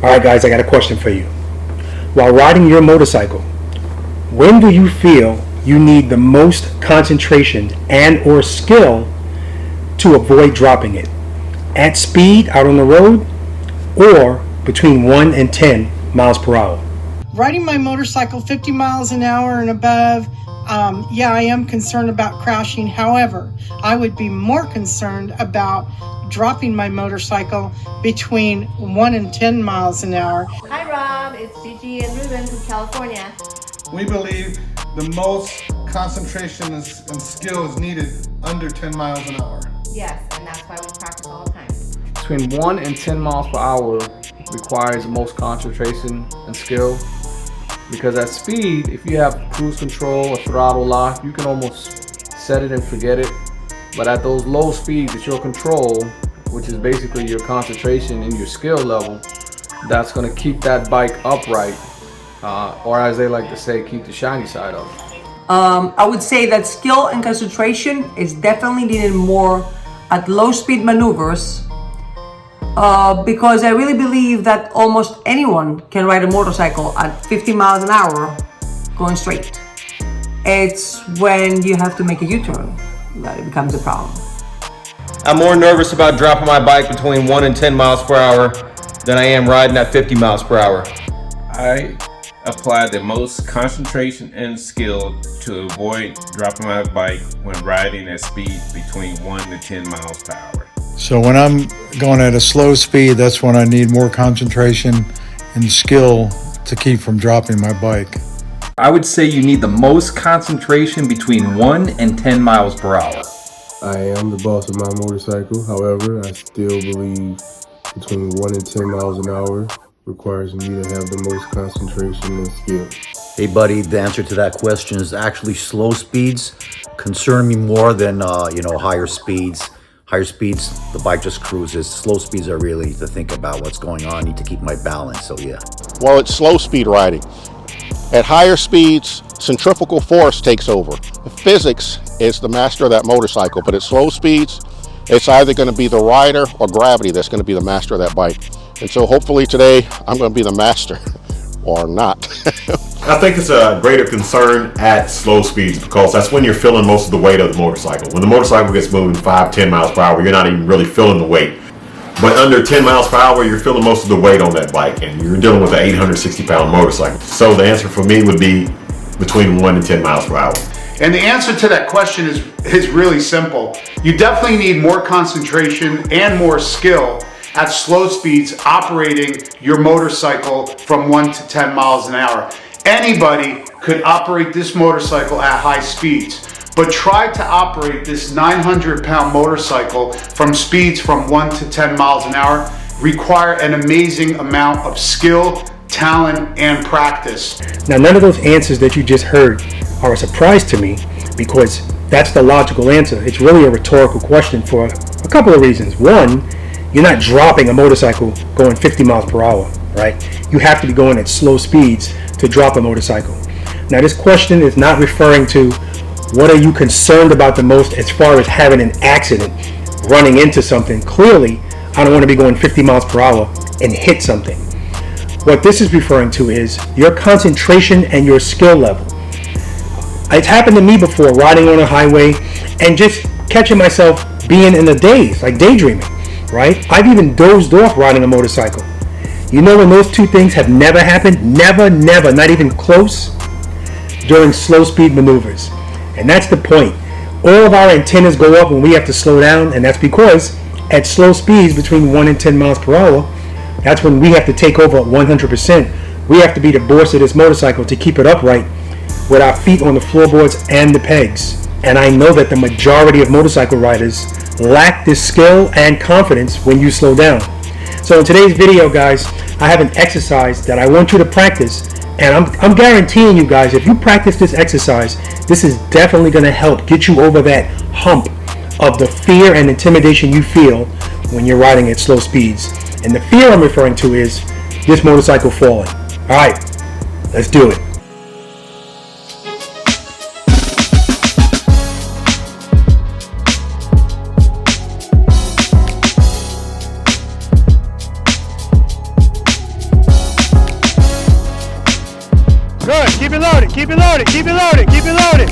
Alright guys, I got a question for you. While riding your motorcycle, when do you feel you need the most concentration and or skill to avoid dropping it? At speed out on the road or between 1 and 10 miles per hour? Riding my motorcycle 50 miles an hour and above, yeah, I am concerned about crashing. However, I would be more concerned about dropping my motorcycle between 1 and 10 miles an hour. Hi Rob, it's Gigi and Ruben from California. We believe the most concentration and skill is needed under 10 miles an hour. Yes, and that's why we practice all the time. Between 1 and 10 miles per hour requires the most concentration and skill, because at speed, if you have cruise control or throttle lock, you can almost set it and forget it. But at those low speeds, it's your control, which is basically your concentration and your skill level, that's going to keep that bike upright, or as they like to say, keep the shiny side up. I would say that skill and concentration is definitely needed more at low speed maneuvers, because I really believe that almost anyone can ride a motorcycle at 50 miles an hour going straight. It's when you have to make a U-turn that it becomes a problem. I'm more nervous about dropping my bike between 1 and 10 miles per hour than I am riding at 50 miles per hour. I apply the most concentration and skill to avoid dropping my bike when riding at speed between 1 to 10 miles per hour. So when I'm going at a slow speed, that's when I need more concentration and skill to keep from dropping my bike. I would say you need the most concentration between 1 and 10 miles per hour. I am the boss of my motorcycle. However, I still believe between 1 and 10 miles an hour requires me to have the most concentration and skill. Hey buddy, the answer to that question is actually slow speeds concern me more than higher speeds. Higher speeds, the bike just cruises. Slow speeds, I really need to think about what's going on. I need to keep my balance, so yeah. Well, it's slow speed riding. At higher speeds, centrifugal force takes over. The physics is the master of that motorcycle, but at slow speeds, it's either going to be the rider or gravity that's going to be the master of that bike. And so hopefully today, I'm going to be the master, or not. I think it's a greater concern at slow speeds because that's when you're feeling most of the weight of the motorcycle. When the motorcycle gets moving 5-10 miles per hour, you're not even really feeling the weight. But under 10 miles per hour, you're feeling most of the weight on that bike, and you're dealing with an 860-pound motorcycle. So the answer for me would be between 1 and 10 miles per hour. And the answer to that question is really simple. You definitely need more concentration and more skill at slow speeds operating your motorcycle from 1 to 10 miles an hour. Anybody could operate this motorcycle at high speeds. But try to operate this 900-pound motorcycle from speeds from 1 to 10 miles an hour require an amazing amount of skill, talent, and practice. Now, none of those answers that you just heard are a surprise to me because that's the logical answer. It's really a rhetorical question for a couple of reasons. One, you're not dropping a motorcycle going 50 miles per hour, right? You have to be going at slow speeds to drop a motorcycle. Now, this question is not referring to what are you concerned about the most as far as having an accident, running into something. Clearly, I don't want to be going 50 miles per hour and hit something. What this is referring to is your concentration and your skill level. It's happened to me before, riding on a highway and just catching myself being in a daze, like daydreaming, right? I've even dozed off riding a motorcycle. You know when those two things have never happened? Never, not even close, during slow speed maneuvers. And that's the point. All of our antennas go up when we have to slow down, and that's because at slow speeds between 1 and 10 miles per hour, that's when we have to take over at 100%. We have to be the boss of this motorcycle to keep it upright with our feet on the floorboards and the pegs. And I know that the majority of motorcycle riders lack this skill and confidence when you slow down. So in today's video, guys, I have an exercise that I want you to practice. And I'm guaranteeing you guys, if you practice this exercise, this is definitely going to help get you over that hump of the fear and intimidation you feel when you're riding at slow speeds. And the fear I'm referring to is this motorcycle falling. All right, let's do it. keep it loaded, keep it loaded, keep it loaded, keep it loaded.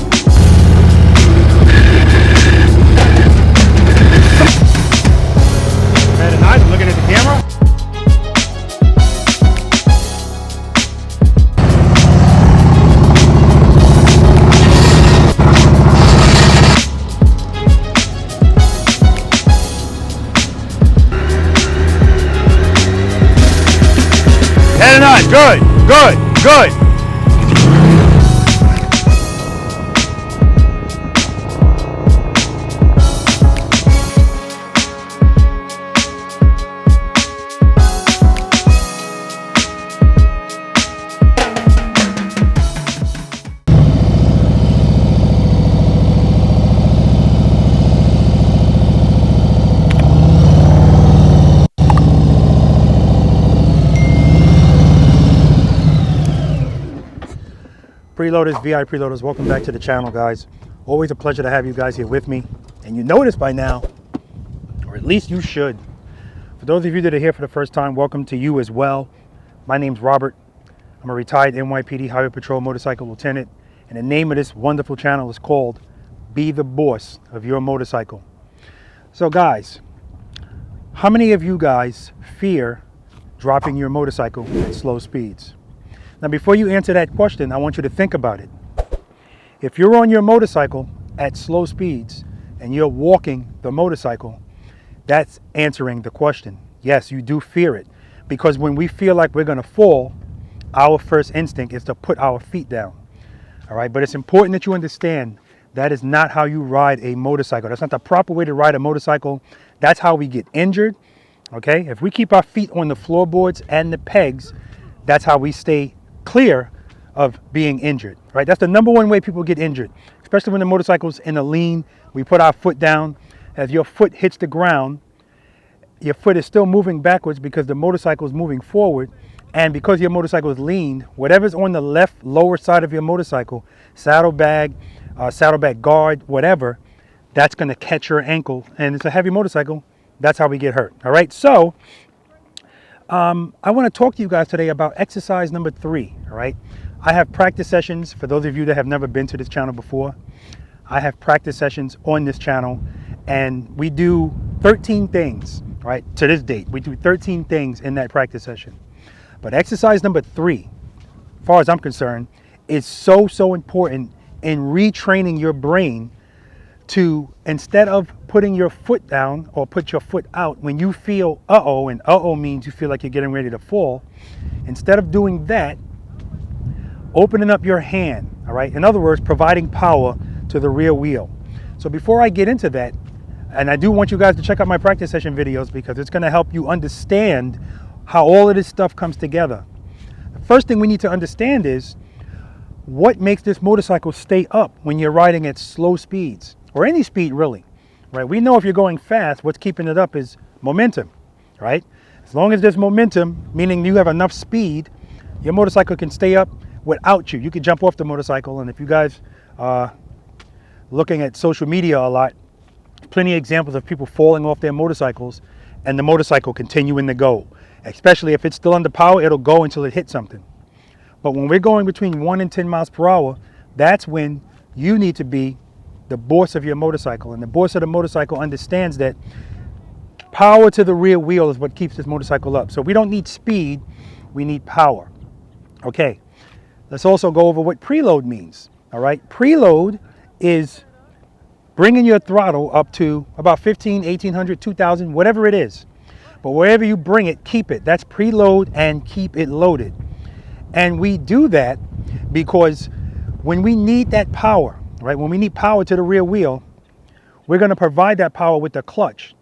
Very nice, I'm looking at the camera. Very nice, good, good, good. Preloaders, V.I.Preloaders, welcome back to the channel, guys. Always a pleasure to have you guys here with me. And you know this by now, or at least you should. For those of you that are here for the first time, welcome to you as well. My name's Robert. I'm a retired NYPD Highway Patrol motorcycle lieutenant. And the name of this wonderful channel is called Be the Boss of Your Motorcycle. So guys, how many of you guys fear dropping your motorcycle at slow speeds? Now, before you answer that question, I want you to think about it. If you're on your motorcycle at slow speeds and you're walking the motorcycle, that's answering the question. Yes, you do fear it, because when we feel like we're going to fall, our first instinct is to put our feet down. All right, but it's important that you understand that is not how you ride a motorcycle. That's not the proper way to ride a motorcycle. That's how we get injured. Okay, if we keep our feet on the floorboards and the pegs, that's how we stay clear of being injured, right? That's the number one way people get injured, especially when the motorcycle's in a lean. We put our foot down. As your foot hits the ground, your foot is still moving backwards because the motorcycle is moving forward. And because your motorcycle is lean, whatever's on the left lower side of your motorcycle, saddlebag guard, whatever, that's going to catch your ankle. And it's a heavy motorcycle. That's how we get hurt. All right. So I want to talk to you guys today about exercise number 3, all right? I have practice sessions. For those of you that have never been to this channel before, I have practice sessions on this channel, and we do 13 things, right? To this date, we do 13 things in that practice session. But exercise number 3, as far as I'm concerned, is so important in retraining your brain to, instead of putting your foot down or put your foot out when you feel uh-oh, and uh-oh means you feel like you're getting ready to fall, instead of doing that, opening up your hand, all right? In other words, providing power to the rear wheel. So before I get into that, and I do want you guys to check out my practice session videos because it's gonna help you understand how all of this stuff comes together. The first thing we need to understand is what makes this motorcycle stay up when you're riding at slow speeds, or any speed really, right? We know if you're going fast, what's keeping it up is momentum, right? As long as there's momentum, meaning you have enough speed, your motorcycle can stay up without you. You can jump off the motorcycle, and if you guys are looking at social media a lot, plenty of examples of people falling off their motorcycles and the motorcycle continuing to go. Especially if it's still under power, it'll go until it hits something. But when we're going between 1 and 10 miles per hour, that's when you need to be the boss of your motorcycle. And the boss of the motorcycle understands that power to the rear wheel is what keeps this motorcycle up. So we don't need speed, we need power. Okay, let's also go over what preload means. All right, preload is bringing your throttle up to about 15, 1800, 2000, whatever it is. But wherever you bring it, keep it. That's preload and keep it loaded. And we do that because when we need that power, right? When we need power to the rear wheel, we're going to provide that power with the clutch.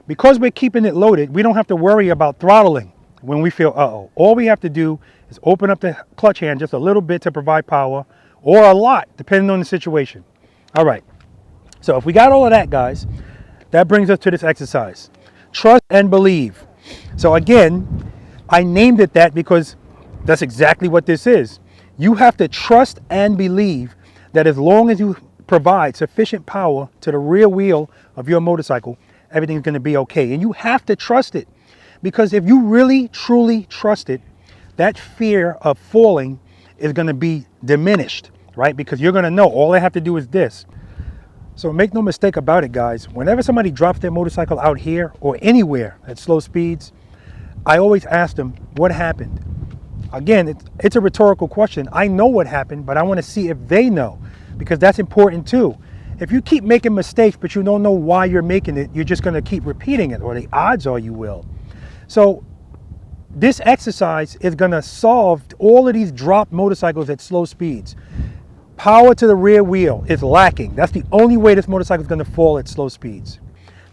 Because we're keeping it loaded, we don't have to worry about throttling when we feel uh-oh. All we have to do is open up the clutch hand just a little bit to provide power, or a lot, depending on the situation. All right. So if we got all of that, guys, that brings us to this exercise. Trust and believe. So again, I named it that because that's exactly what this is. You have to trust and believe that as long as you provide sufficient power to the rear wheel of your motorcycle, everything's going to be okay. And you have to trust it, because if you really truly trust it, that fear of falling is going to be diminished, right? Because you're going to know all they have to do is this. So make no mistake about it, guys. Whenever somebody drops their motorcycle out here or anywhere at slow speeds, I always ask them, what happened? Again, it's a rhetorical question. I know what happened, but I want to see if they know, because that's important too. If you keep making mistakes, but you don't know why you're making it, you're just going to keep repeating it, or the odds are you will. So this exercise is going to solve all of these dropped motorcycles at slow speeds. Power to the rear wheel is lacking. That's the only way this motorcycle is going to fall at slow speeds.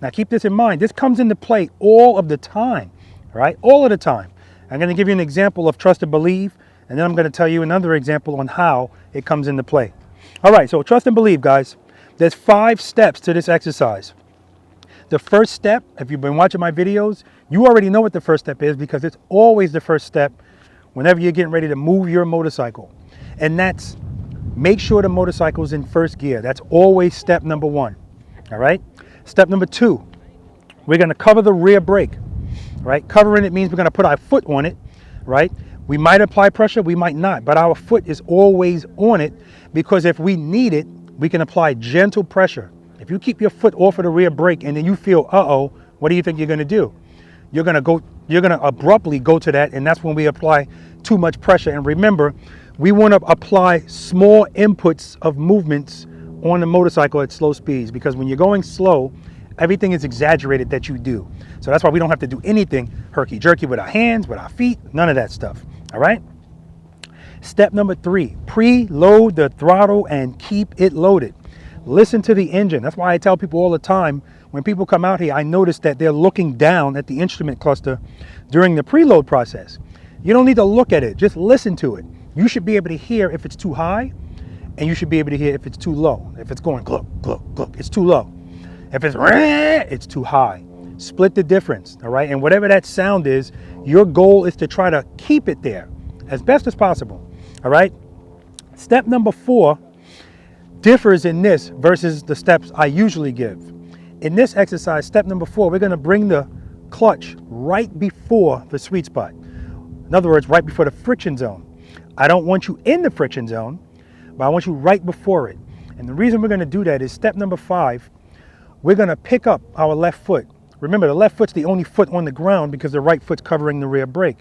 Now keep this in mind. This comes into play all of the time, right? All of the time. I'm going to give you an example of trust and believe, and then I'm going to tell you another example on how it comes into play. All right, so trust and believe, guys. There's 5 steps to this exercise. The first step, if you've been watching my videos, you already know what the first step is, because it's always the first step whenever you're getting ready to move your motorcycle. And that's make sure the motorcycle is in first gear. That's always step number 1. All right. Step number 2, we're going to cover the rear brake. Right. Covering it means we're going to put our foot on it. Right. We might apply pressure, we might not, but our foot is always on it, because if we need it, we can apply gentle pressure. If you keep your foot off of the rear brake and then you feel, uh-oh, what do you think you're going to do? You're going to abruptly go to that, and that's when we apply too much pressure. And remember, we want to apply small inputs of movements on the motorcycle at slow speeds, because when you're going slow, everything is exaggerated that you do. So that's why we don't have to do anything herky-jerky with our hands, with our feet, none of that stuff. All right? Step number 3, preload the throttle and keep it loaded. Listen to the engine. That's why I tell people all the time, when people come out here, I notice that they're looking down at the instrument cluster during the preload process. You don't need to look at it, just listen to it. You should be able to hear if it's too high, and you should be able to hear if it's too low. If it's going gluk, gluk, gluk, it's too low. If it's too high. Split the difference, all right? And whatever that sound is, your goal is to try to keep it there as best as possible, all right? Step number 4 differs in this versus the steps I usually give. In this exercise, step number 4, we're going to bring the clutch right before the sweet spot. In other words, right before the friction zone. I don't want you in the friction zone, but I want you right before it. And the reason we're going to do that is step number 5, we're going to pick up our left foot. Remember, the left foot's the only foot on the ground because the right foot's covering the rear brake.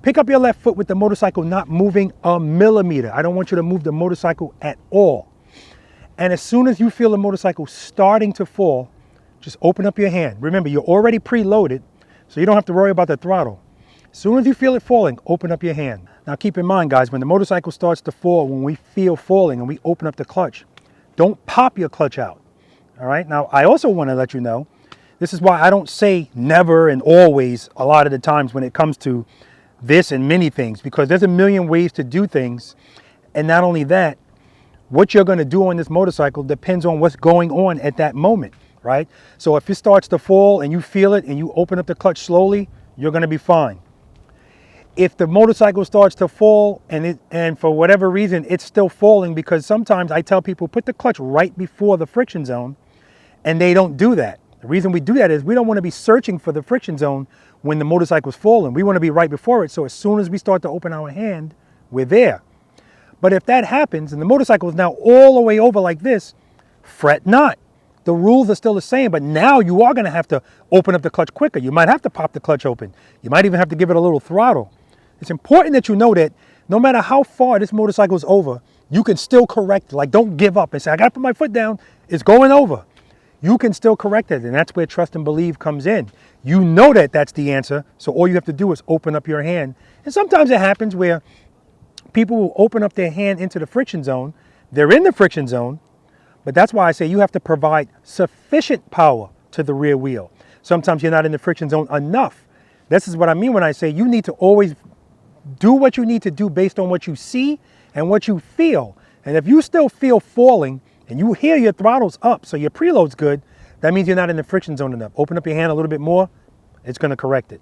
Pick up your left foot with the motorcycle not moving a millimeter. I don't want you to move the motorcycle at all. And as soon as you feel the motorcycle starting to fall, just open up your hand. Remember, you're already preloaded, so you don't have to worry about the throttle. As soon as you feel it falling, open up your hand. Now keep in mind, guys, when the motorcycle starts to fall, when we feel falling and we open up the clutch, don't pop your clutch out. All right. Now, I also want to let you know, this is why I don't say never and always a lot of the times when it comes to this and many things, because there's a million ways to do things. And not only that, what you're going to do on this motorcycle depends on what's going on at that moment, right? So if it starts to fall and you feel it and you open up the clutch slowly, you're going to be fine. If the motorcycle starts to fall and for whatever reason it's still falling, because sometimes I tell people put the clutch right before the friction zone, and they don't do that. The reason we do that is we don't want to be searching for the friction zone when the motorcycle's falling. We want to be right before it, so as soon as we start to open our hand, we're there. But if that happens and the motorcycle is now all the way over like this, fret not. The rules are still the same, but now you are going to have to open up the clutch quicker. You might have to pop the clutch open. You might even have to give it a little throttle. It's important that you know that no matter how far this motorcycle is over, you can still correct. Like, don't give up and say, I got to put my foot down. It's going over. You can still correct it, and that's where trust and believe comes in. You know that that's the answer, so all you have to do is open up your hand. And sometimes it happens where people will open up their hand into the friction zone. They're in the friction zone, but that's why I say you have to provide sufficient power to the rear wheel. Sometimes you're not in the friction zone enough. This is what I mean when I say you need to always do what you need to do based on what you see and what you feel. And if you still feel falling and you hear your throttle's up, so your preload's good, that means you're not in the friction zone enough. Open up your hand a little bit more, it's going to correct it.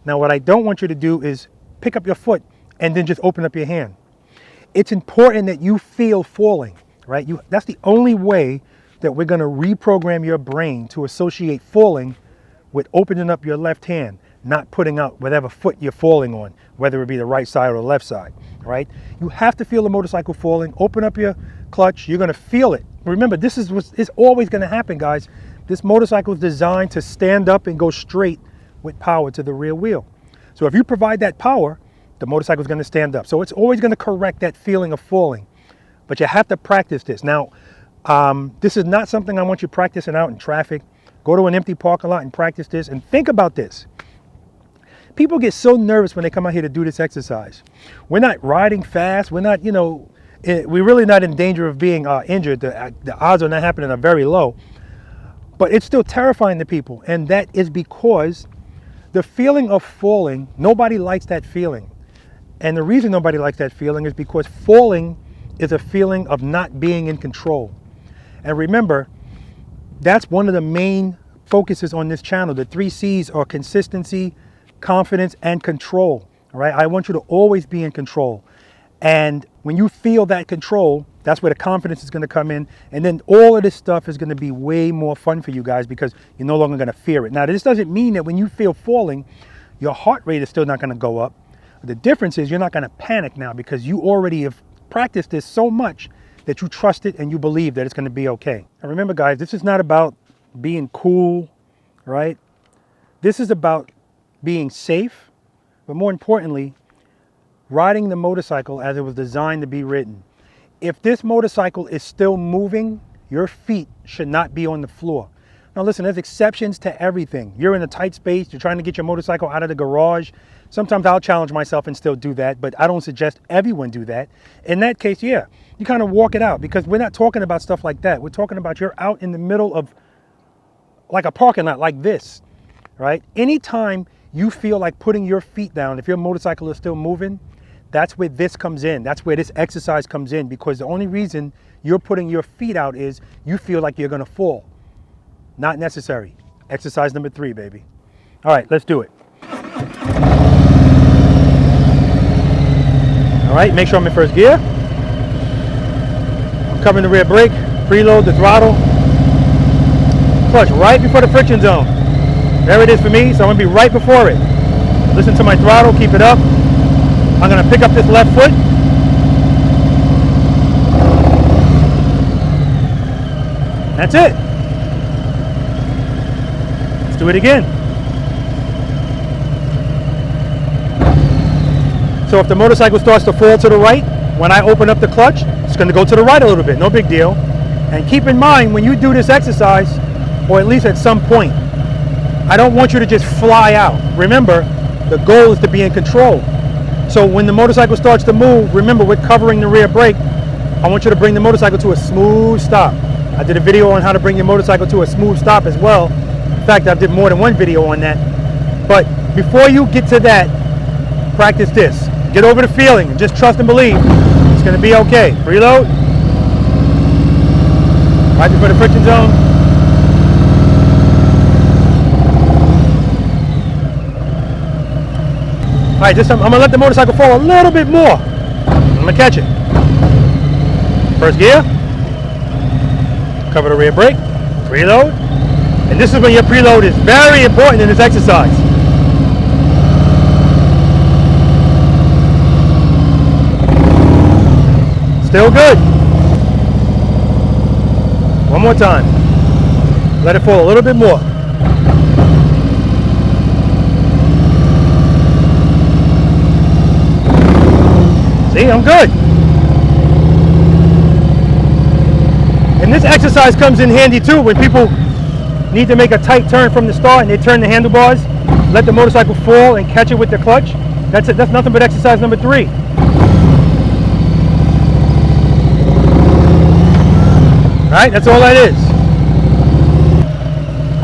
Now, what I don't want you to do is pick up your foot and then just open up your hand. It's important that you feel falling, right? That's the only way that we're going to reprogram your brain to associate falling with opening up your left hand. not putting out whatever foot you're falling on, whether it be the right side or the left side, right? You have to feel the motorcycle falling. Open up your clutch. You're going to feel it. Remember, this is what's always going to happen, guys. This motorcycle is designed to stand up and go straight with power to the rear wheel. So if you provide that power, the motorcycle is going to stand up. So it's always going to correct that feeling of falling. But you have to practice this. Now, this is not something I want you practicing out in traffic. Go to an empty parking lot and practice this. And think about this. People get so nervous when they come out here to do this exercise. We're not riding fast. We're not, we're really not in danger of being injured. The odds of that happening are very low. But it's still terrifying to people. And that is because the feeling of falling, nobody likes that feeling. And the reason nobody likes that feeling is because falling is a feeling of not being in control. And remember, that's one of the main focuses on this channel. The 3 C's are consistency, confidence, and control. All right, I want you to always be in control. And when you feel that control, that's where the confidence is going to come in. And then all of this stuff is going to be way more fun for you guys because you're no longer going to fear it. Now, this doesn't mean that when you feel falling, your heart rate is still not going to go up. The difference is you're not going to panic now because you already have practiced this so much that you trust it and you believe that it's going to be okay. And remember, guys, this is not about being cool, right? This is about being safe, but more importantly, riding the motorcycle as it was designed to be ridden. If this motorcycle is still moving, your feet should not be on the floor. Now listen, there's exceptions to everything. You're in a tight space, you're trying to get your motorcycle out of the garage. Sometimes I'll challenge myself and still do that, but I don't suggest everyone do that. In that case, yeah, you kind of walk it out because we're not talking about stuff like that. We're talking about you're out in the middle of like a parking lot like this, right? Anytime you feel like putting your feet down, if your motorcycle is still moving, that's where this comes in. That's where this exercise comes in because the only reason you're putting your feet out is you feel like you're gonna fall. Not necessary. Exercise number 3, baby. All right, let's do it. All right, make sure I'm in first gear. I'm covering the rear brake, preload the throttle. Clutch right before the friction zone. There it is for me, so I'm gonna be right before it. Listen to my throttle, keep it up. I'm gonna pick up this left foot. That's it. Let's do it again. So if the motorcycle starts to fall to the right, when I open up the clutch, it's gonna go to the right a little bit, no big deal. And keep in mind, when you do this exercise, or at least at some point, I don't want you to just fly out. Remember, the goal is to be in control. So when the motorcycle starts to move, remember we're covering the rear brake. I want you to bring the motorcycle to a smooth stop. I did a video on how to bring your motorcycle to a smooth stop as well. In fact, I did more than one video on that. But before you get to that, practice this. Get over the feeling and just trust and believe it's gonna be okay. Preload. Right before the friction zone. All right, I'm gonna let the motorcycle fall a little bit more. I'm gonna catch it. First gear. Cover the rear brake. Preload. And this is when your preload is very important in this exercise. Still good. One more time. Let it fall a little bit more. See, I'm good. And this exercise comes in handy too when people need to make a tight turn from the start and they turn the handlebars, let the motorcycle fall and catch it with the clutch. That's it. That's nothing but exercise number 3. All right, that's all that is.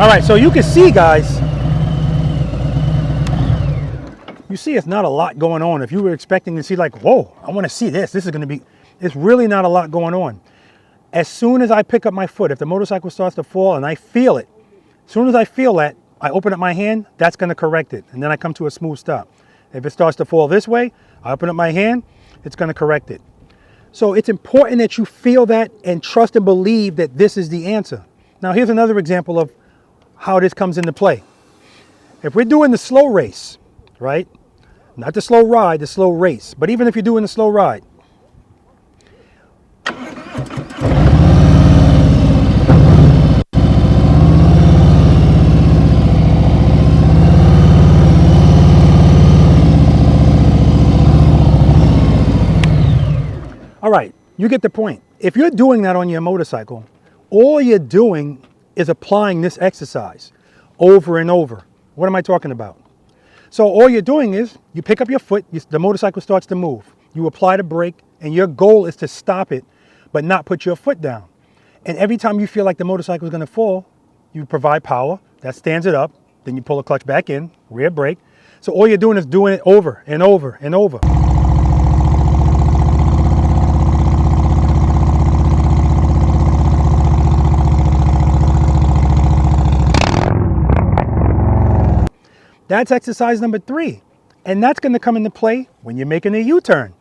All right, so you can see, guys, you see it's not a lot going on. If you were expecting to see like, whoa, I want to see this. This is going to be, it's really not a lot going on. As soon as I pick up my foot, if the motorcycle starts to fall and I feel it, as soon as I feel that, I open up my hand, that's going to correct it. And then I come to a smooth stop. If it starts to fall this way, I open up my hand, it's going to correct it. So it's important that you feel that and trust and believe that this is the answer. Now here's another example of how this comes into play. if we're doing the slow race, right? Not the slow ride, the slow race. But even if you're doing the slow ride, all right, you get the point. If you're doing that on your motorcycle, all you're doing is applying this exercise over and over. What am I talking about? So all you're doing is you pick up your foot, the motorcycle starts to move. You apply the brake, and your goal is to stop it, but not put your foot down. And every time you feel like the motorcycle is going to fall, you provide power. That stands it up. Then you pull the clutch back in, rear brake. So all you're doing is doing it over and over and over. That's exercise number 3. And that's going to come into play when you're making a U-turn,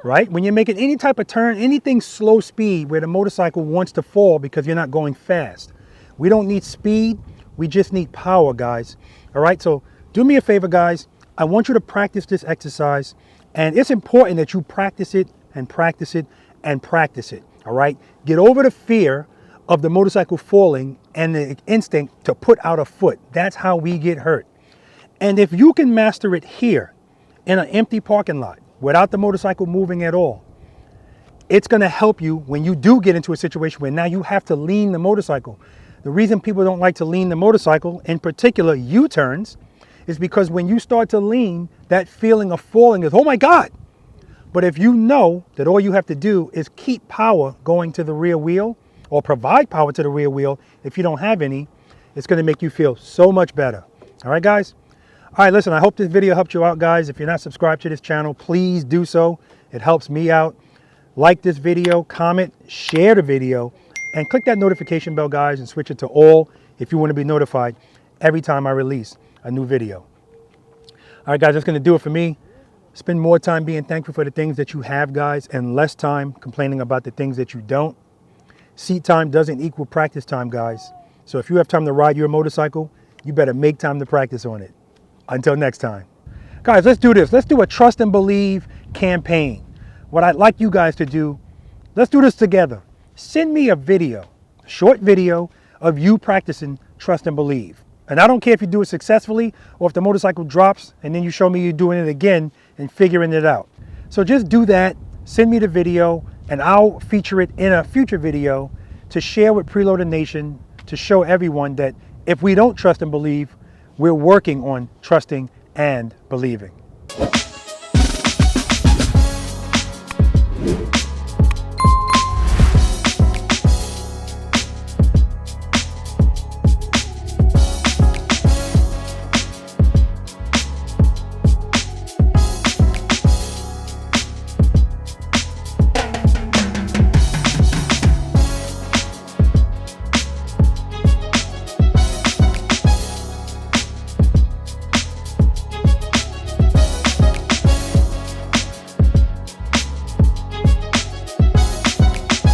right? When you're making any type of turn, anything slow speed where the motorcycle wants to fall because you're not going fast. We don't need speed. We just need power, guys. All right. So do me a favor, guys. I want you to practice this exercise. And it's important that you practice it and practice it and practice it. All right. Get over the fear of the motorcycle falling and the instinct to put out a foot. That's how we get hurt. And if you can master it here in an empty parking lot without the motorcycle moving at all, it's going to help you when you do get into a situation where now you have to lean the motorcycle. The reason people don't like to lean the motorcycle, in particular U-turns, is because when you start to lean, that feeling of falling is, oh my God. But if you know that all you have to do is keep power going to the rear wheel or provide power to the rear wheel if you don't have any, it's going to make you feel so much better. All right, guys? All right, listen, I hope this video helped you out, guys. If you're not subscribed to this channel, please do so. It helps me out. Like this video, comment, share the video, and click that notification bell, guys, and switch it to all if you want to be notified every time I release a new video. All right, guys, that's going to do it for me. Spend more time being thankful for the things that you have, guys, and less time complaining about the things that you don't. Seat time doesn't equal practice time, guys. So if you have time to ride your motorcycle, you better make time to practice on it. Until next time. Guys, let's do this. Let's do a trust and believe campaign. What I'd like you guys to do, let's do this together. Send me a video, a short video of you practicing trust and believe. And I don't care if you do it successfully or if the motorcycle drops and then you show me you doing it again and figuring it out. So just do that, send me the video, and I'll feature it in a future video to share with Preloader Nation to show everyone that if we don't trust and believe, we're working on trusting and believing.